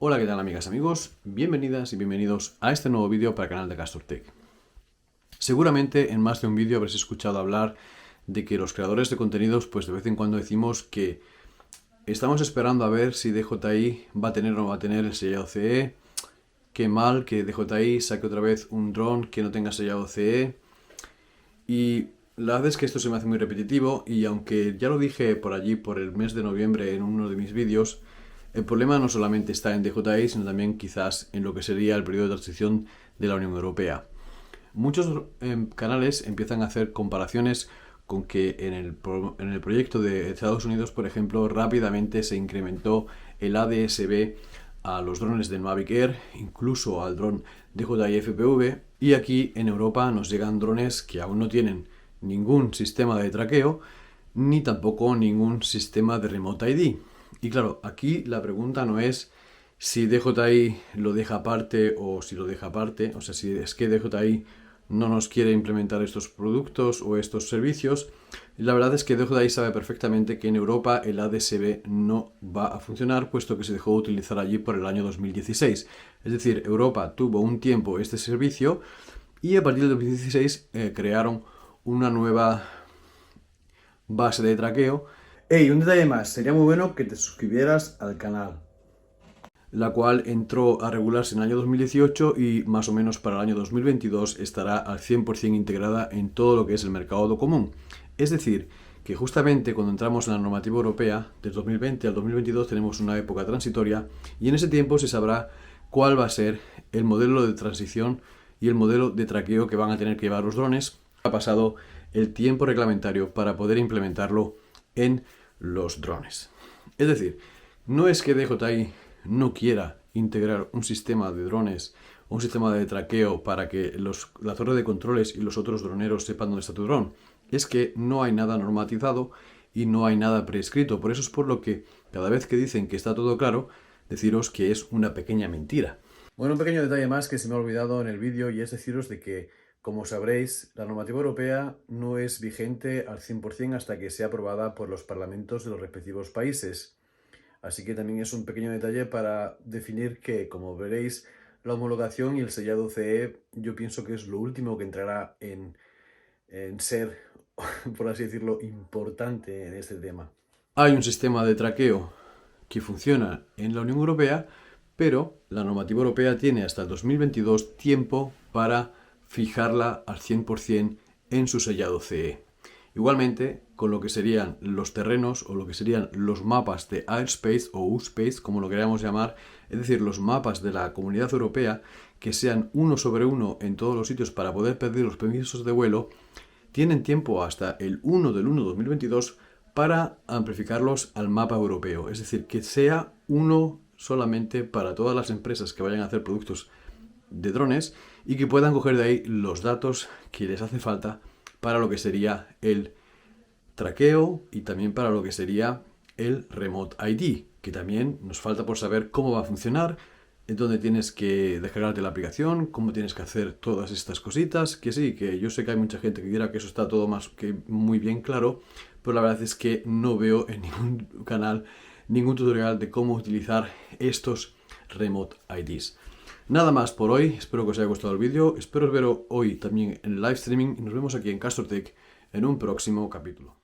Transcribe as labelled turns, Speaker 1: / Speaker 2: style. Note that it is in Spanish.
Speaker 1: Hola, ¿qué tal amigas, amigos? Bienvenidas y bienvenidos a este nuevo vídeo para el canal de CastorTech. Seguramente en más de un vídeo habréis escuchado hablar de que los creadores de contenidos pues de vez en cuando decimos que estamos esperando a ver si DJI va a tener o no va a tener el sellado CE. Qué mal que DJI saque otra vez un dron que no tenga sellado CE. Y la verdad es que esto se me hace muy repetitivo y aunque ya lo dije por allí por el mes de noviembre en uno de mis vídeos, el problema no solamente está en DJI, sino también quizás en lo que sería el periodo de transición de la Unión Europea. Muchos canales empiezan a hacer comparaciones con que en el proyecto de Estados Unidos, por ejemplo, rápidamente se incrementó el ADS-B a los drones del Mavic Air, incluso al dron DJI FPV, y aquí en Europa nos llegan drones que aún no tienen ningún sistema de traqueo, ni tampoco ningún sistema de Remote ID. Y claro, aquí la pregunta no es si DJI lo deja aparte o si lo deja aparte, o sea, si es que DJI no nos quiere implementar estos productos o estos servicios. La verdad es que DJI sabe perfectamente que en Europa el ADS-B no va a funcionar, puesto que se dejó de utilizar allí por el año 2016. Es decir, Europa tuvo un tiempo este servicio y a partir del 2016 crearon una nueva base de traqueo.
Speaker 2: Hey, un detalle más, sería muy bueno que te suscribieras al canal.
Speaker 1: La cual entró a regularse en el año 2018 y más o menos para el año 2022 estará al 100% integrada en todo lo que es el mercado común. Es decir, que justamente cuando entramos en la normativa europea, del 2020 al 2022 tenemos una época transitoria y en ese tiempo se sabrá cuál va a ser el modelo de transición y el modelo de traqueo que van a tener que llevar los drones. Ha pasado el tiempo reglamentario para poder implementarlo en los drones. Es decir, no es que DJI no quiera integrar un sistema de drones o un sistema de traqueo para que la torre de controles y los otros droneros sepan dónde está tu dron. Es que no hay nada normatizado y no hay nada prescrito. Por eso es por lo que cada vez que dicen que está todo claro, deciros que es una pequeña mentira.
Speaker 2: Bueno, un pequeño detalle más que se me ha olvidado en el vídeo y es deciros de que, como sabréis, la normativa europea no es vigente al 100% hasta que sea aprobada por los parlamentos de los respectivos países. Así que también es un pequeño detalle para definir que, como veréis, la homologación y el sellado CE yo pienso que es lo último que entrará en ser, por así decirlo, importante en este tema.
Speaker 1: Hay un sistema de traqueo que funciona en la Unión Europea, pero la normativa europea tiene hasta el 2022 tiempo para fijarla al 100% en su sellado CE. Igualmente, con lo que serían los terrenos o lo que serían los mapas de airspace o U-Space, como lo queramos llamar, es decir, los mapas de la Comunidad Europea, que sean 1/1 en todos los sitios para poder pedir los permisos de vuelo, tienen tiempo hasta el 1 del 1 de 2022 para amplificarlos al mapa europeo. Es decir, que sea uno solamente para todas las empresas que vayan a hacer productos de drones y que puedan coger de ahí los datos que les hace falta para lo que sería el traqueo y también para lo que sería el Remote ID, que también nos falta por saber cómo va a funcionar, en dónde tienes que descargarte la aplicación, cómo tienes que hacer todas estas cositas, que sí, que yo sé que hay mucha gente que dirá que eso está todo más que muy bien claro, pero la verdad es que no veo en ningún canal ningún tutorial de cómo utilizar estos Remote IDs. Nada más por hoy, espero que os haya gustado el vídeo, espero veros hoy también en el live streaming y nos vemos aquí en CastorTech en un próximo capítulo.